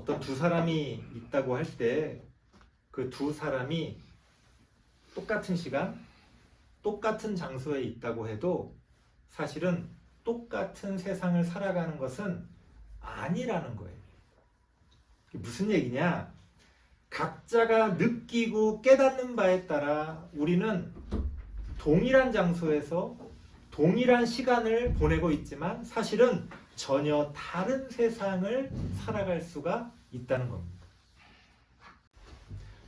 어떤 두 사람이 있다고 할 때 그 두 사람이 똑같은 시간, 똑같은 장소에 있다고 해도 사실은 똑같은 세상을 살아가는 것은 아니라는 거예요. 무슨 얘기냐? 각자가 느끼고 깨닫는 바에 따라 우리는 동일한 장소에서 동일한 시간을 보내고 있지만 사실은 전혀 다른 세상을 살아갈 수가 있다는 겁니다.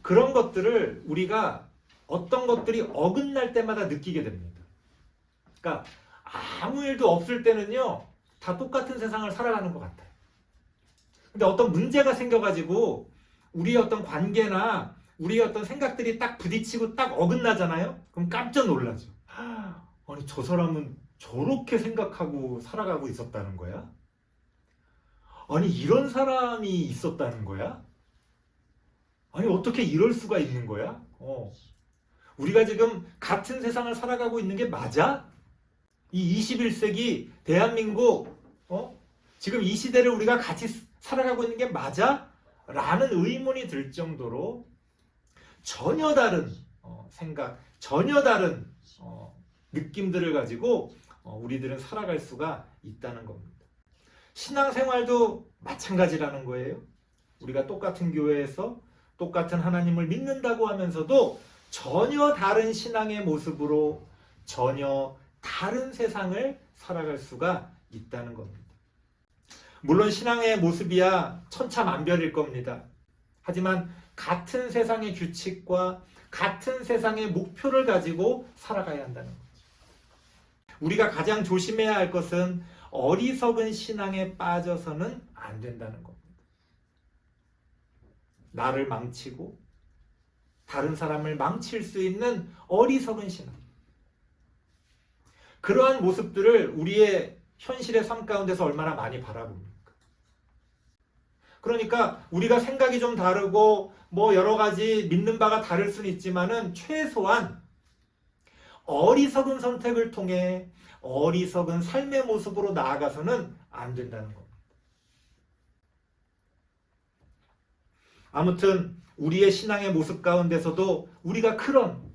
그런 것들을 우리가 어떤 것들이 어긋날 때마다 느끼게 됩니다. 그러니까 아무 일도 없을 때는요, 다 똑같은 세상을 살아가는 것 같아요. 근데 어떤 문제가 생겨가지고 우리의 어떤 관계나 우리의 어떤 생각들이 딱 부딪히고 딱 어긋나잖아요? 그럼 깜짝 놀라죠. 아니, 저 사람은 저렇게 생각하고 살아가고 있었다는 거야? 아니, 이런 사람이 있었다는 거야? 아니, 어떻게 이럴 수가 있는 거야? 우리가 지금 같은 세상을 살아가고 있는 게 맞아? 이 21세기 대한민국, 지금 이 시대를 우리가 같이 살아가고 있는 게 맞아? 라는 의문이 들 정도로 전혀 다른 생각, 전혀 다른 느낌들을 가지고 우리들은 살아갈 수가 있다는 겁니다. 신앙생활도 마찬가지라는 거예요. 우리가 똑같은 교회에서 똑같은 하나님을 믿는다고 하면서도 전혀 다른 신앙의 모습으로 전혀 다른 세상을 살아갈 수가 있다는 겁니다. 물론 신앙의 모습이야 천차만별일 겁니다. 하지만 같은 세상의 규칙과 같은 세상의 목표를 가지고 살아가야 한다는 거죠. 우리가 가장 조심해야 할 것은 어리석은 신앙에 빠져서는 안 된다는 겁니다. 나를 망치고 다른 사람을 망칠 수 있는 어리석은 신앙. 그러한 모습들을 우리의 현실의 삶 가운데서 얼마나 많이 바라봅니까? 그러니까 우리가 생각이 좀 다르고 뭐 여러 가지 믿는 바가 다를 수는 있지만은 최소한 어리석은 선택을 통해 어리석은 삶의 모습으로 나아가서는 안 된다는 겁니다. 아무튼 우리의 신앙의 모습 가운데서도 우리가 그런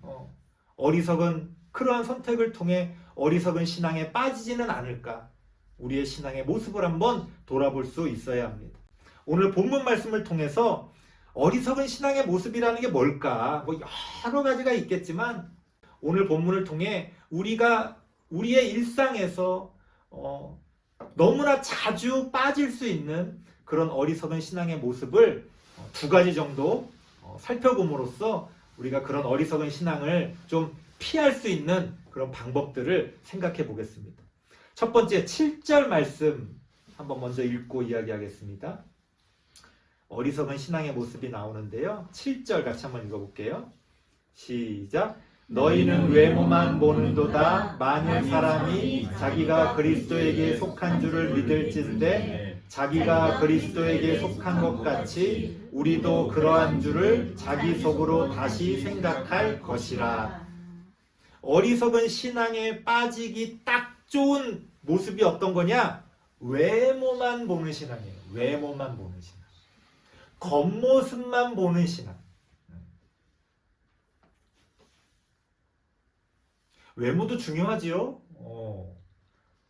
어리석은 그러한 선택을 통해 어리석은 신앙에 빠지지는 않을까, 우리의 신앙의 모습을 한번 돌아볼 수 있어야 합니다. 오늘 본문 말씀을 통해서 어리석은 신앙의 모습이라는 게 뭘까? 뭐 여러 가지가 있겠지만 오늘 본문을 통해 우리가 우리의 일상에서 너무나 자주 빠질 수 있는 그런 어리석은 신앙의 모습을 두 가지 정도 살펴봄으로써 우리가 그런 어리석은 신앙을 좀 피할 수 있는 그런 방법들을 생각해 보겠습니다. 첫 번째 7절 말씀 한번 먼저 읽고 이야기하겠습니다. 어리석은 신앙의 모습이 나오는데요. 7절 같이 한번 읽어볼게요. 시작. 너희는 외모만 보는도다. 만일 사람이 자기가 그리스도에게 속한 줄을 믿을진대 자기가 그리스도에게 속한 것 같이 우리도 그러한 줄을 자기 속으로 다시 생각할 것이라. 어리석은 신앙에 빠지기 딱 좋은 모습이 어떤 거냐? 외모만 보는 신앙이에요. 외모만 보는 신앙. 겉모습만 보는 신앙. 외모도 중요하지요.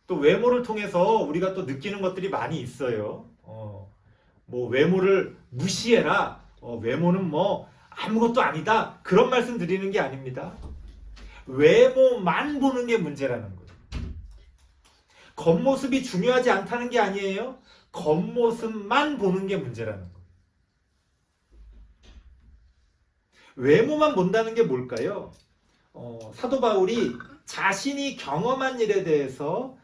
또 외모를 통해서 우리가 또 느끼는 것들이 많이 있어요. 뭐 외모를 무시해라. 외모는 뭐 아무것도 아니다. 그런 말씀 드리는 게 아닙니다. 외모만 보는 게 문제라는 거예요. 겉모습이 중요하지 않다는 게 아니에요. 겉모습만 보는 게 문제라는 거예요. 외모만 본다는 게 뭘까요? 사도 바울이 자신이 경험한 일에 대해서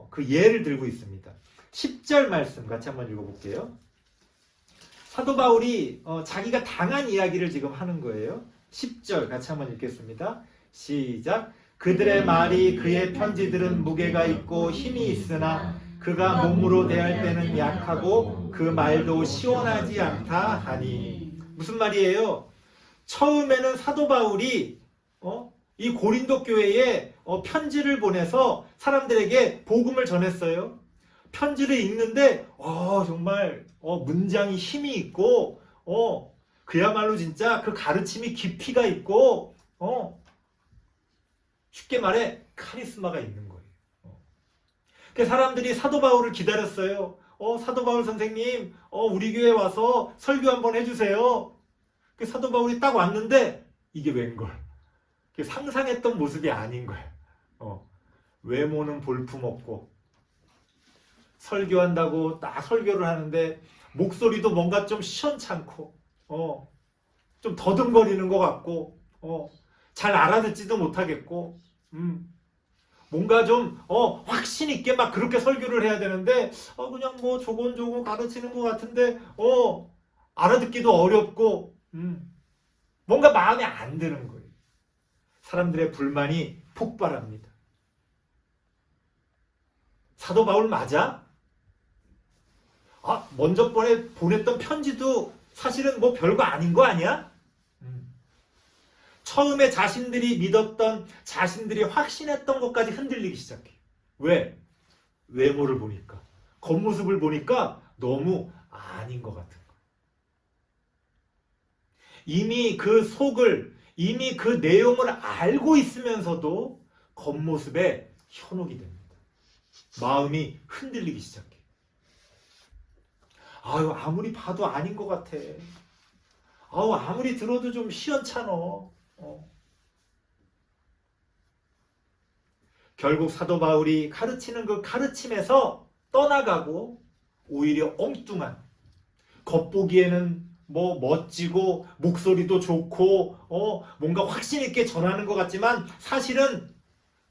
그 예를 들고 있습니다. 10절 말씀 같이 한번 읽어볼게요. 사도 바울이 자기가 당한 이야기를 지금 하는 거예요. 10절 같이 한번 읽겠습니다. 시작. 그들의 말이 그의 편지들은 무게가 있고 힘이 있으나 그가 몸으로 대할 때는 약하고 그 말도 시원하지 않다 하니. 무슨 말이에요? 처음에는 사도 바울이 이 고린도 교회에 편지를 보내서 사람들에게 복음을 전했어요. 편지를 읽는데 정말 문장이 힘이 있고 그야말로 진짜 그 가르침이 깊이가 있고 쉽게 말해 카리스마가 있는 거예요. 그 사람들이 사도 바울을 기다렸어요. 사도 바울 선생님, 우리 교회 와서 설교 한번 해주세요. 그 사도 바울이 딱 왔는데 이게 웬걸? 상상했던 모습이 아닌 거예요. 외모는 볼품없고 설교한다고 딱 설교를 하는데 목소리도 뭔가 좀 시원찮고 좀 더듬거리는 것 같고 잘 알아듣지도 못하겠고 뭔가 좀 확신 있게 막 그렇게 설교를 해야 되는데 그냥 뭐 조곤조곤 가르치는 것 같은데 알아듣기도 어렵고 뭔가 마음에 안 드는 거예요. 사람들의 불만이 폭발합니다. 사도 바울 맞아? 먼저 번에 보냈던 편지도 사실은 뭐 별거 아닌 거 아니야? 처음에 자신들이 믿었던, 자신들이 확신했던 것까지 흔들리기 시작해. 왜? 외모를 보니까, 겉모습을 보니까 너무 아닌 것 같은 거야. 이미 그 속을, 이미 그 내용을 알고 있으면서도 겉모습에 현혹이 됩니다. 마음이 흔들리기 시작해. 아무리 봐도 아닌 것 같아. 아무리 들어도 좀 시원찮어. 결국 사도 바울이 가르치는 그 가르침에서 떠나가고 오히려 엉뚱한, 겉보기에는 뭐 멋지고 목소리도 좋고 뭔가 확신 있게 전하는 것 같지만 사실은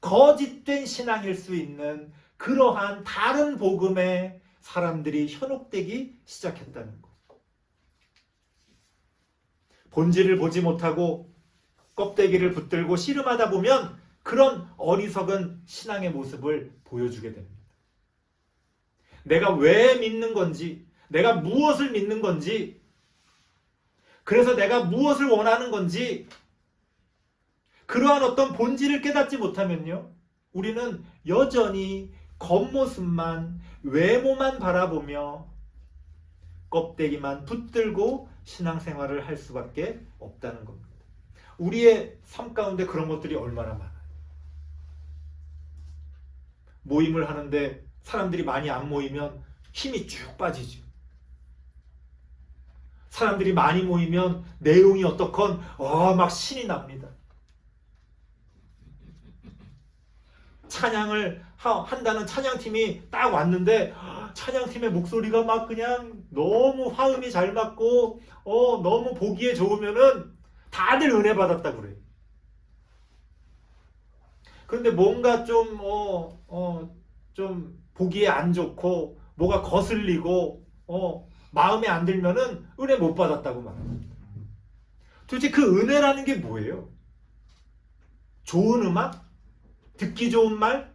거짓된 신앙일 수 있는 그러한 다른 복음에 사람들이 현혹되기 시작했다는 것. 본질을 보지 못하고 껍데기를 붙들고 씨름하다 보면 그런 어리석은 신앙의 모습을 보여주게 됩니다. 내가 왜 믿는 건지, 내가 무엇을 믿는 건지, 그래서 내가 무엇을 원하는 건지, 그러한 어떤 본질을 깨닫지 못하면요, 우리는 여전히 겉모습만, 외모만 바라보며 껍데기만 붙들고 신앙생활을 할 수밖에 없다는 겁니다. 우리의 삶 가운데 그런 것들이 얼마나 많아요. 모임을 하는데 사람들이 많이 안 모이면 힘이 쭉 빠지죠. 사람들이 많이 모이면 내용이 어떻건 막 신이 납니다. 찬양을 한다는 찬양팀이 딱 왔는데 찬양팀의 목소리가 막 그냥 너무 화음이 잘 맞고 너무 보기에 좋으면은 다들 은혜 받았다 그래요. 그런데 뭔가 좀 보기에 안 좋고 뭐가 거슬리고 마음에 안 들면은 은혜 못 받았다고 말합니다. 도대체 그 은혜라는 게 뭐예요? 좋은 음악? 듣기 좋은 말?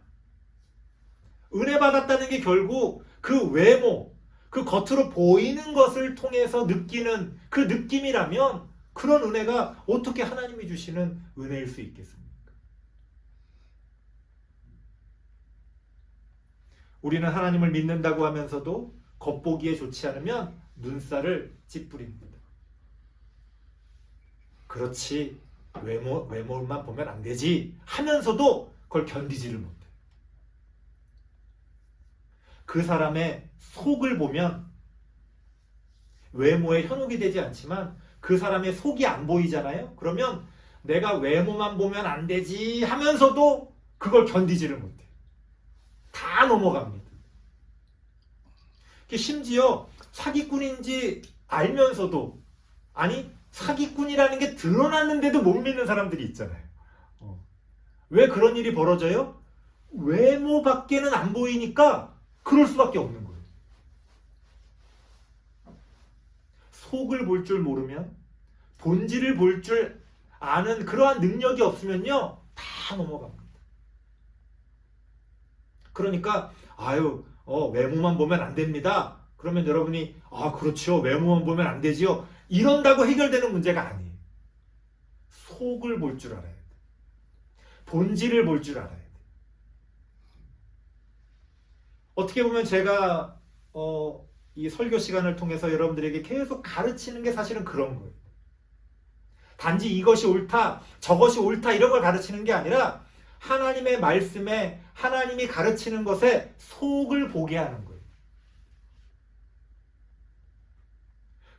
은혜 받았다는 게 결국 그 외모, 그 겉으로 보이는 것을 통해서 느끼는 그 느낌이라면 그런 은혜가 어떻게 하나님이 주시는 은혜일 수 있겠습니까? 우리는 하나님을 믿는다고 하면서도 겉보기에 좋지 않으면 눈살을 찌푸립니다. 그렇지, 외모만 보면 안 되지 하면서도 그걸 견디지를 못해. 그 사람의 속을 보면 외모에 현혹이 되지 않지만 그 사람의 속이 안 보이잖아요. 그러면 내가 외모만 보면 안 되지 하면서도 그걸 견디지를 못해. 다 넘어갑니다. 심지어 사기꾼인지 알면서도, 아니 사기꾼이라는 게 드러났는데도 못 믿는 사람들이 있잖아요. 왜 그런 일이 벌어져요? 외모밖에는 안 보이니까 그럴 수밖에 없는 거예요. 속을 볼 줄 모르면, 본질을 볼 줄 아는 그러한 능력이 없으면요, 다 넘어갑니다. 그러니까 외모만 보면 안 됩니다. 그러면 여러분이 그렇죠, 외모만 보면 안 되지요, 이런다고 해결되는 문제가 아니에요. 속을 볼 줄 알아야 돼. 본질을 볼 줄 알아야 돼. 어떻게 보면 제가 이 설교 시간을 통해서 여러분들에게 계속 가르치는 게 사실은 그런 거예요. 단지 이것이 옳다, 저것이 옳다 이런 걸 가르치는 게 아니라 하나님의 말씀에 하나님이 가르치는 것에 속을 보게 하는 거예요.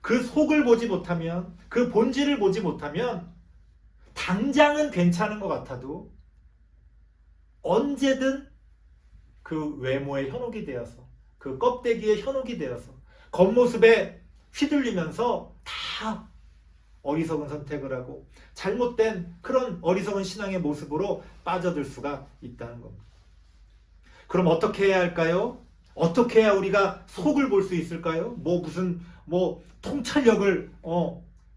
그 속을 보지 못하면, 그 본질을 보지 못하면 당장은 괜찮은 것 같아도 언제든 그 외모에 현혹이 되어서, 그 껍데기에 현혹이 되어서 겉모습에 휘둘리면서 다 어리석은 선택을 하고 잘못된 그런 어리석은 신앙의 모습으로 빠져들 수가 있다는 겁니다. 그럼 어떻게 해야 할까요? 어떻게 해야 우리가 속을 볼 수 있을까요? 무슨 통찰력을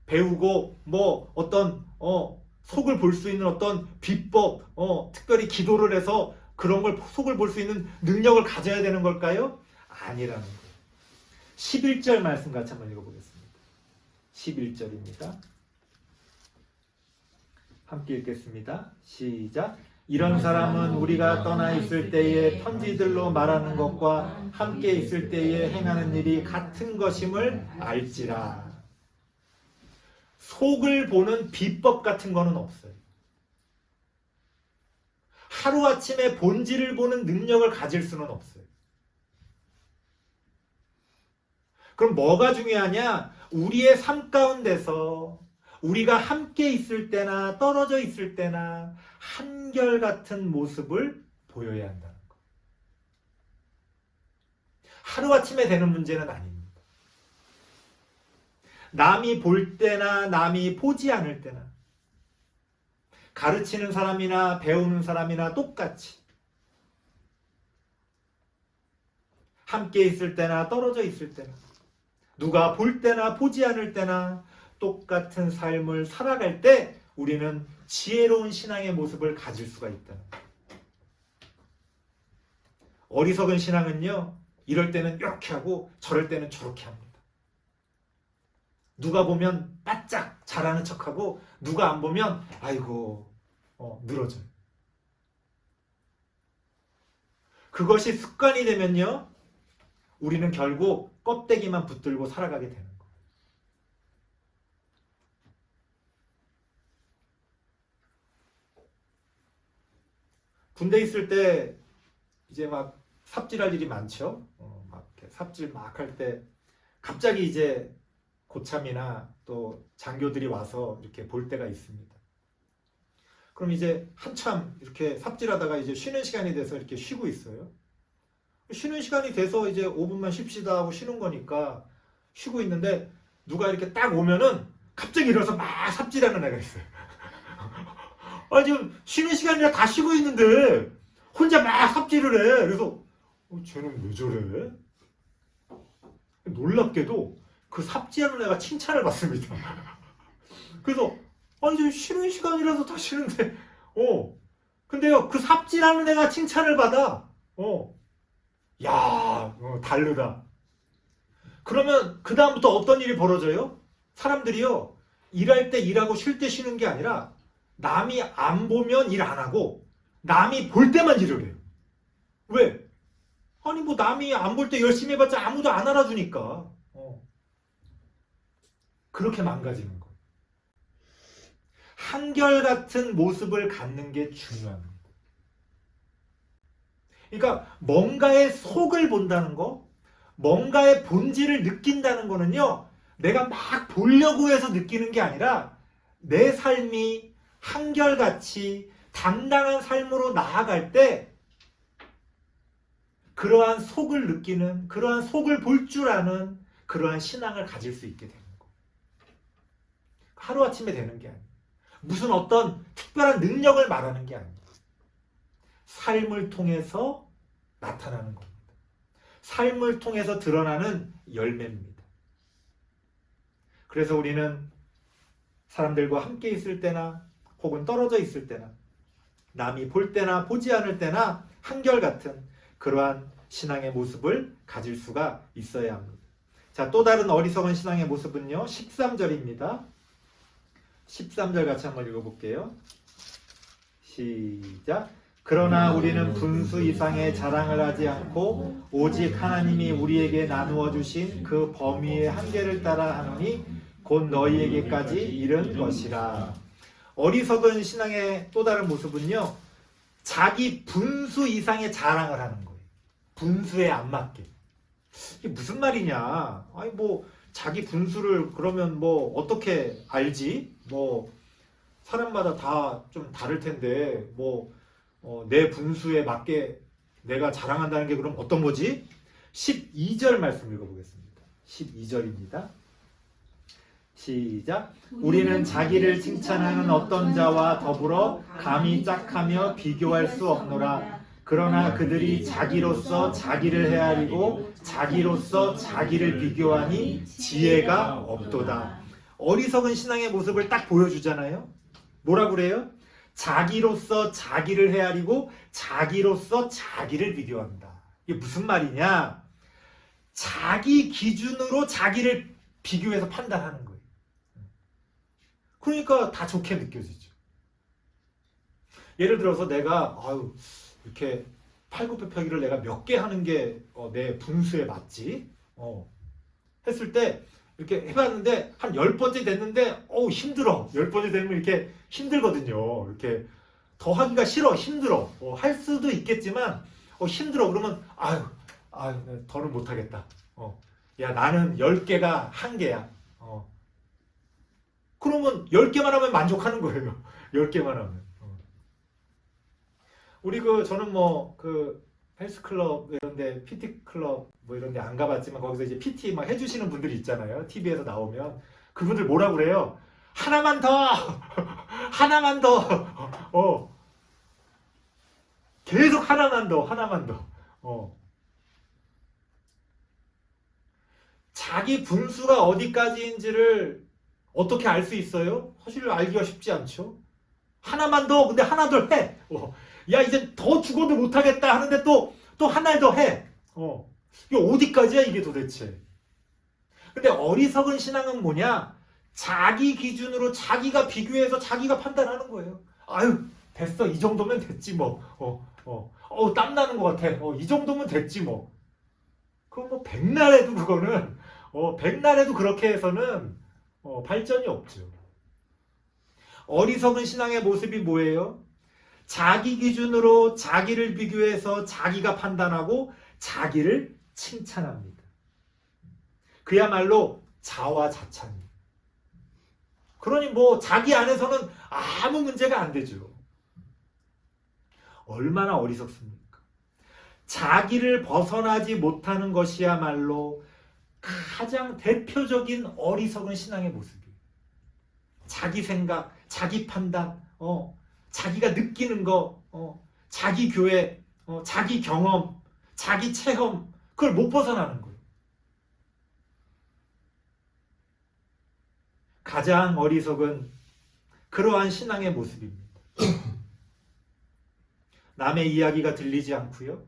배우고 어떤 속을 볼 수 있는 어떤 비법, 특별히 기도를 해서 그런 걸 속을 볼 수 있는 능력을 가져야 되는 걸까요? 아니라는 거예요. 11절 말씀 같이 한번 읽어보겠습니다. 11절입니다. 함께 읽겠습니다. 시작. 이런 사람은 우리가 떠나 있을 때에 편지들로 말하는 것과 함께 있을 때에 행하는 일이 같은 것임을 알지라. 속을 보는 비법 같은 거는 없어요. 하루아침에 본질을 보는 능력을 가질 수는 없어요. 그럼 뭐가 중요하냐? 우리의 삶 가운데서 우리가 함께 있을 때나 떨어져 있을 때나 한결같은 모습을 보여야 한다는 거. 하루아침에 되는 문제는 아닙니다. 남이 볼 때나 남이 보지 않을 때나 가르치는 사람이나 배우는 사람이나 똑같이 함께 있을 때나 떨어져 있을 때나 누가 볼 때나 보지 않을 때나 똑같은 삶을 살아갈 때 우리는 지혜로운 신앙의 모습을 가질 수가 있다. 어리석은 신앙은요, 이럴 때는 이렇게 하고 저럴 때는 저렇게 합니다. 누가 보면 바짝 잘하는 척하고 누가 안 보면 아이고 늘어져요. 그것이 습관이 되면요, 우리는 결국 껍데기만 붙들고 살아가게 되는 거예요. 군대 있을 때 이제 막 삽질할 일이 많죠. 막 삽질 막 할 때 갑자기 이제 고참이나 또 장교들이 와서 이렇게 볼 때가 있습니다. 그럼 이제 한참 이렇게 삽질하다가 이제 쉬는 시간이 돼서 이렇게 쉬고 있어요. 쉬는 시간이 돼서 이제 5분만 쉽시다 하고 쉬는 거니까 쉬고 있는데 누가 이렇게 딱 오면은 갑자기 일어나서 막 삽질하는 애가 있어요. 아, 지금 쉬는 시간이라 다 쉬고 있는데 혼자 막 삽질을 해. 그래서 쟤는 왜 저래? 놀랍게도 그 삽질하는 애가 칭찬을 받습니다. 그래서 아니 지금 쉬는 시간이라서 다 쉬는데 근데요 그 삽질하는 애가 칭찬을 받아. 야, 다르다. 그러면 그 다음부터 어떤 일이 벌어져요? 사람들이요 일할 때 일하고 쉴 때 쉬는 게 아니라 남이 안 보면 일 안 하고 남이 볼 때만 일을 해요. 왜? 아니 남이 안 볼 때 열심히 해봤자 아무도 안 알아주니까. 그렇게 망가지는 거예요. 한결같은 모습을 갖는 게 중요합니다. 그러니까 뭔가의 속을 본다는 거, 뭔가의 본질을 느낀다는 거는요, 내가 막 보려고 해서 느끼는 게 아니라 내 삶이 한결같이 당당한 삶으로 나아갈 때 그러한 속을 느끼는, 그러한 속을 볼 줄 아는 그러한 신앙을 가질 수 있게 되는 거예요. 하루아침에 되는 게 아니에요. 무슨 어떤 특별한 능력을 말하는 게 아니에요. 삶을 통해서 나타나는 겁니다. 삶을 통해서 드러나는 열매입니다. 그래서 우리는 사람들과 함께 있을 때나 혹은 떨어져 있을 때나 남이 볼 때나 보지 않을 때나 한결같은 그러한 신앙의 모습을 가질 수가 있어야 합니다. 자, 또 다른 어리석은 신앙의 모습은요, 13절입니다. 13절 같이 한번 읽어볼게요. 시작. 그러나 우리는 분수 이상의 자랑을 하지 않고 오직 하나님이 우리에게 나누어 주신 그 범위의 한계를 따라 하노니 곧 너희에게까지 이른 것이라. 어리석은 신앙의 또 다른 모습은요, 자기 분수 이상의 자랑을 하는 거예요. 분수에 안 맞게. 이게 무슨 말이냐? 아니 뭐 자기 분수를 그러면 뭐 어떻게 알지? 뭐 사람마다 다 좀 다를 텐데 뭐 내 분수에 맞게 내가 자랑한다는 게 그럼 어떤 거지? 12절 말씀 읽어보겠습니다. 12절입니다. 시작. 우리는 자기를 칭찬하는 어떤 자와 더불어 감히 짝하며 비교할 수 없노라. 그러나 그들이 자기로서 자기를 헤아리고 자기로서 자기를 비교하니 지혜가 없도다. 어리석은 신앙의 모습을 딱 보여주잖아요. 뭐라 그래요? 자기로서 자기를 헤아리고 자기로서 자기를 비교한다. 이게 무슨 말이냐? 자기 기준으로 자기를 비교해서 판단하는 거예요. 그러니까 다 좋게 느껴지죠. 예를 들어서 내가 이렇게 팔굽혀펴기를 내가 몇 개 하는 게 내 분수에 맞지? 했을 때 이렇게 해봤는데 한 10번째 됐는데 힘들어. 10번째 되면 이렇게 힘들거든요. 이렇게 더 하기가 싫어. 힘들어. 할 수도 있겠지만 힘들어. 그러면 더는 못하겠다. 야 나는 10개가 한계야. 그러면 10개만 하면 만족하는 거예요. 10개만 하면. 우리 저는 헬스클럽 이런데 PT 클럽 이런데 안 가봤지만 거기서 이제 PT 막 해주시는 분들이 있잖아요. TV에서 나오면 그분들 뭐라 그래요? 하나만 더, 하나만 더, 계속 하나만 더. 자기 분수가 어디까지인지를 어떻게 알 수 있어요? 사실 알기가 쉽지 않죠. 하나만 더, 근데 하나 더 해. 야 이제 더 죽어도 못하겠다 하는데 또 하나 더 해. 이게 어디까지야 이게 도대체. 근데 어리석은 신앙은 뭐냐? 자기 기준으로 자기가 비교해서 자기가 판단하는 거예요. 됐어. 이 정도면 됐지 뭐. 땀나는 것 같아. 이 정도면 됐지 뭐. 그럼 백날 해도 그거는 백날 해도 그렇게 해서는 발전이 없죠. 어리석은 신앙의 모습이 뭐예요? 자기 기준으로 자기를 비교해서 자기가 판단하고 자기를 칭찬합니다. 그야말로 자화자찬이에요. 그러니 자기 안에서는 아무 문제가 안 되죠. 얼마나 어리석습니까? 자기를 벗어나지 못하는 것이야말로 가장 대표적인 어리석은 신앙의 모습이에요. 자기 생각, 자기 판단, 자기가 느끼는 거, 자기 교회, 자기 경험, 자기 체험, 그걸 못 벗어나는 거예요. 가장 어리석은 그러한 신앙의 모습입니다. 남의 이야기가 들리지 않고요.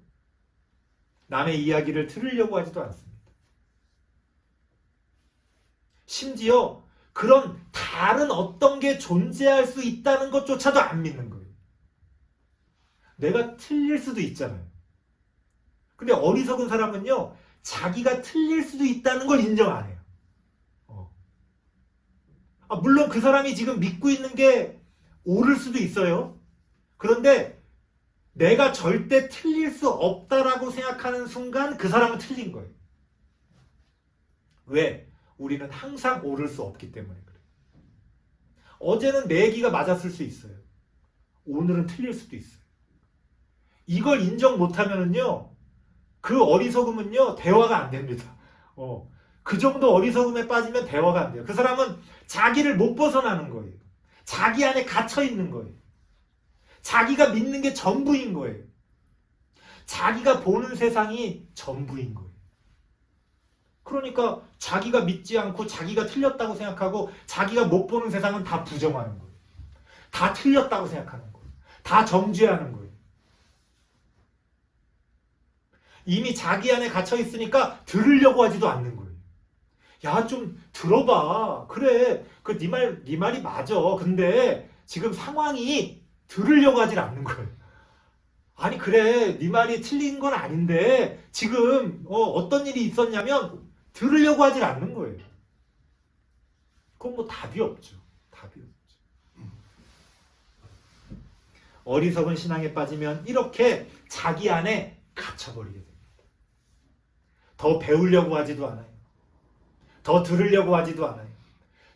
남의 이야기를 들으려고 하지도 않습니다. 심지어 그런 다른 어떤 게 존재할 수 있다는 것조차도 안 믿는 거예요. 내가 틀릴 수도 있잖아요. 근데 어리석은 사람은요, 자기가 틀릴 수도 있다는 걸 인정 안 해요. 물론 그 사람이 지금 믿고 있는 게 옳을 수도 있어요. 그런데 내가 절대 틀릴 수 없다라고 생각하는 순간 그 사람은 틀린 거예요. 왜? 우리는 항상 옳을 수 없기 때문에 그래요. 어제는 내 얘기가 맞았을 수 있어요. 오늘은 틀릴 수도 있어요. 이걸 인정 못하면은요, 그 어리석음은요, 대화가 안 됩니다. 그 정도 어리석음에 빠지면 대화가 안 돼요. 그 사람은 자기를 못 벗어나는 거예요. 자기 안에 갇혀 있는 거예요. 자기가 믿는 게 전부인 거예요. 자기가 보는 세상이 전부인 거예요. 그러니까 자기가 믿지 않고 자기가 틀렸다고 생각하고 자기가 못 보는 세상은 다 부정하는 거예요. 다 틀렸다고 생각하는 거예요. 다 정죄하는 거예요. 이미 자기 안에 갇혀 있으니까 들으려고 하지도 않는 거예요. 야, 좀 들어봐. 그래, 네 말이 맞아. 근데 지금 상황이 들으려고 하질 않는 거예요. 아니 그래 네 말이 틀린 건 아닌데 지금 어떤 일이 있었냐면 들으려고 하질 않는 거예요. 그건 뭐 답이 없죠. 답이 없죠. 어리석은 신앙에 빠지면 이렇게 자기 안에 갇혀버리게 됩니다. 더 배우려고 하지도 않아요. 더 들으려고 하지도 않아요.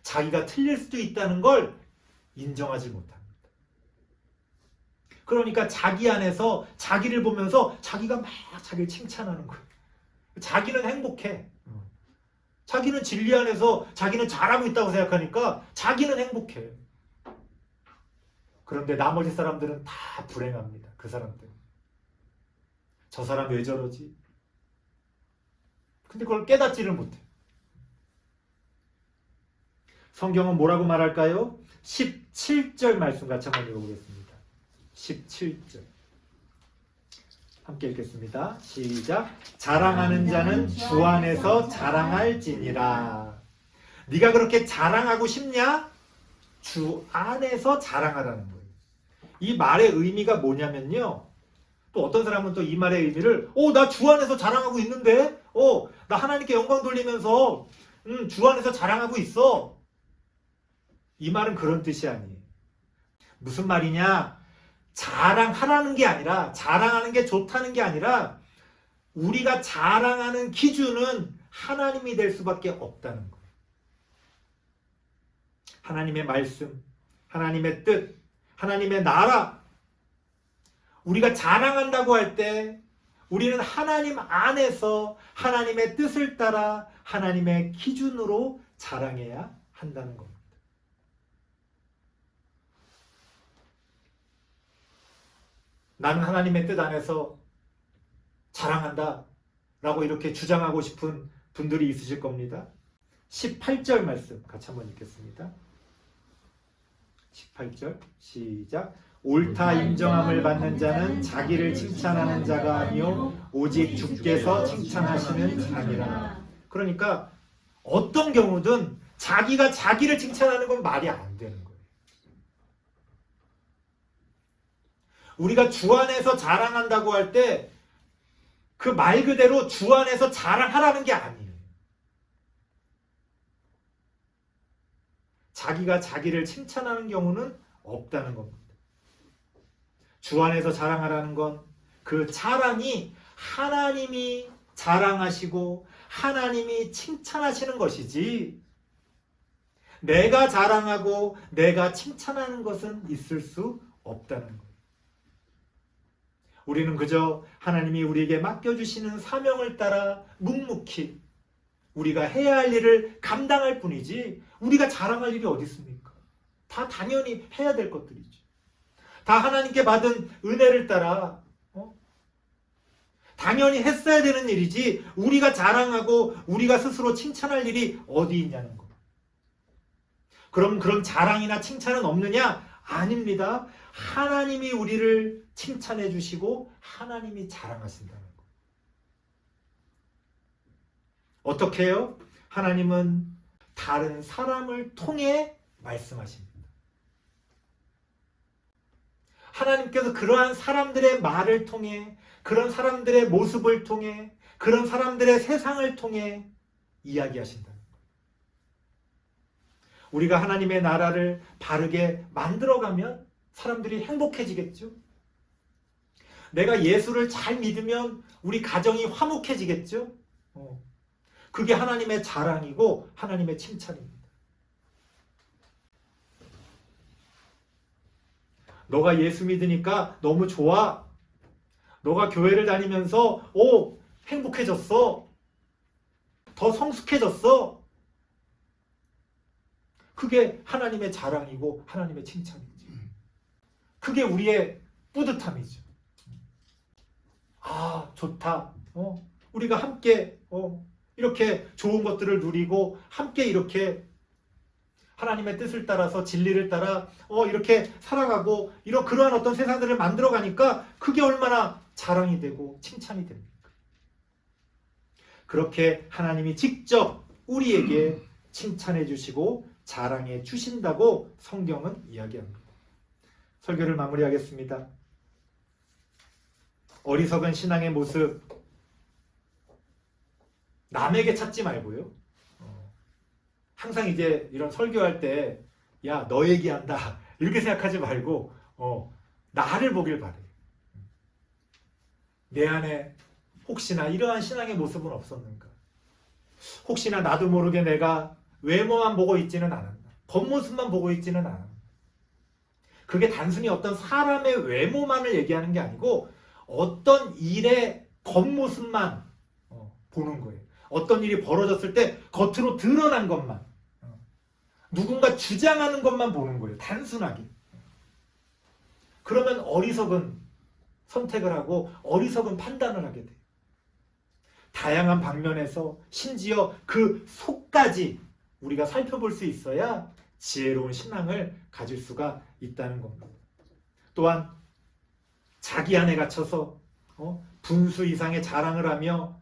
자기가 틀릴 수도 있다는 걸 인정하지 못합니다. 그러니까 자기 안에서 자기를 보면서 자기가 막 자기를 칭찬하는 거예요. 자기는 행복해. 자기는 진리 안에서 자기는 잘하고 있다고 생각하니까 자기는 행복해. 그런데 나머지 사람들은 다 불행합니다. 그 사람들. 저 사람 왜 저러지? 근데 그걸 깨닫지를 못해. 성경은 뭐라고 말할까요? 17절 말씀 같이 한번 읽어보겠습니다. 17절 함께 읽겠습니다. 시작. 자랑하는 자는 주 안에서 자랑할지니라. 네가 그렇게 자랑하고 싶냐? 주 안에서 자랑하라는 거예요. 이 말의 의미가 뭐냐면요. 또 어떤 사람은 또 이 말의 의미를 나 주 안에서 자랑하고 있는데 나 하나님께 영광 돌리면서 주 안에서 자랑하고 있어. 이 말은 그런 뜻이 아니에요. 무슨 말이냐? 자랑하라는 게 아니라 자랑하는 게 좋다는 게 아니라 우리가 자랑하는 기준은 하나님이 될 수밖에 없다는 거예요. 하나님의 말씀, 하나님의 뜻, 하나님의 나라. 우리가 자랑한다고 할 때 우리는 하나님 안에서 하나님의 뜻을 따라 하나님의 기준으로 자랑해야 한다는 겁니다. 나는 하나님의 뜻 안에서 자랑한다 라고 이렇게 주장하고 싶은 분들이 있으실 겁니다. 18절 말씀 같이 한번 읽겠습니다. 18절 시작. 옳다 인정함을 받는 자는 자기를 칭찬하는 자가 아니요 오직 주께서 칭찬하시는 자니라. 그러니까 어떤 경우든 자기가 자기를 칭찬하는 건 말이 안 되는 거예요. 우리가 주 안에서 자랑한다고 할 때 그 말 그대로 주 안에서 자랑하라는 게 아니에요. 자기가 자기를 칭찬하는 경우는 없다는 겁니다. 주 안에서 자랑하라는 건 그 자랑이 하나님이 자랑하시고 하나님이 칭찬하시는 것이지 내가 자랑하고 내가 칭찬하는 것은 있을 수 없다는 거예요. 우리는 그저 하나님이 우리에게 맡겨주시는 사명을 따라 묵묵히 우리가 해야 할 일을 감당할 뿐이지 우리가 자랑할 일이 어디 있습니까? 다 당연히 해야 될 것들이죠. 다 하나님께 받은 은혜를 따라 당연히 했어야 되는 일이지 우리가 자랑하고 우리가 스스로 칭찬할 일이 어디 있냐는 거. 그럼 그런 자랑이나 칭찬은 없느냐? 아닙니다. 하나님이 우리를 칭찬해 주시고 하나님이 자랑하신다는 거. 어떻게 해요? 하나님은 다른 사람을 통해 말씀하십니다. 하나님께서 그러한 사람들의 말을 통해 그런 사람들의 모습을 통해 그런 사람들의 세상을 통해 이야기하신다는 거예요. 우리가 하나님의 나라를 바르게 만들어가면 사람들이 행복해지겠죠. 내가 예수를 잘 믿으면 우리 가정이 화목해지겠죠. 그게 하나님의 자랑이고 하나님의 칭찬입니다. 너가 예수 믿으니까 너무 좋아. 너가 교회를 다니면서 행복해졌어. 더 성숙해졌어. 그게 하나님의 자랑이고 하나님의 칭찬이죠. 그게 우리의 뿌듯함이죠. 아, 좋다. 우리가 함께 이렇게 좋은 것들을 누리고 함께 이렇게 하나님의 뜻을 따라서 진리를 따라 이렇게 살아가고 그러한 어떤 세상들을 만들어 가니까 그게 얼마나 자랑이 되고 칭찬이 됩니까? 그렇게 하나님이 직접 우리에게 칭찬해 주시고 자랑해 주신다고 성경은 이야기합니다. 설교를 마무리하겠습니다. 어리석은 신앙의 모습, 남에게 찾지 말고요. 항상 이제 이런 설교할 때, 야, 너 얘기한다. 이렇게 생각하지 말고, 나를 보길 바래. 내 안에 혹시나 이러한 신앙의 모습은 없었는가? 혹시나 나도 모르게 내가 외모만 보고 있지는 않았나? 겉모습만 보고 있지는 않았나? 그게 단순히 어떤 사람의 외모만을 얘기하는 게 아니고 어떤 일의 겉모습만 보는 거예요. 어떤 일이 벌어졌을 때 겉으로 드러난 것만, 누군가 주장하는 것만 보는 거예요. 단순하게. 그러면 어리석은 선택을 하고 어리석은 판단을 하게 돼요. 다양한 방면에서 심지어 그 속까지 우리가 살펴볼 수 있어야 지혜로운 신앙을 가질 수가 있다는 겁니다. 또한 자기 안에 갇혀서 분수 이상의 자랑을 하며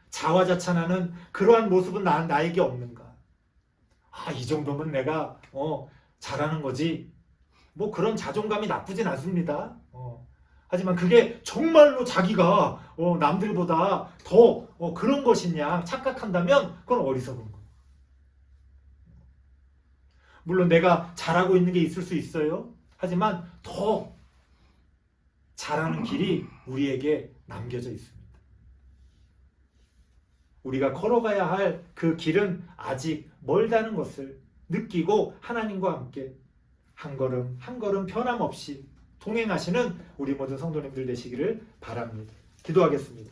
자화자찬하는 그러한 모습은 나에게 없는가? 이 정도면 내가 잘하는 거지. 뭐 그런 자존감이 나쁘진 않습니다. 하지만 그게 정말로 자기가 남들보다 더 그런 것이냐 착각한다면 그건 어리석은 거예요. 물론 내가 잘하고 있는 게 있을 수 있어요. 하지만 더 잘하는 길이 우리에게 남겨져 있습니다. 우리가 걸어가야 할 그 길은 아직 멀다는 것을 느끼고 하나님과 함께 한 걸음 한 걸음 변함없이 동행하시는 우리 모든 성도님들 되시기를 바랍니다. 기도하겠습니다.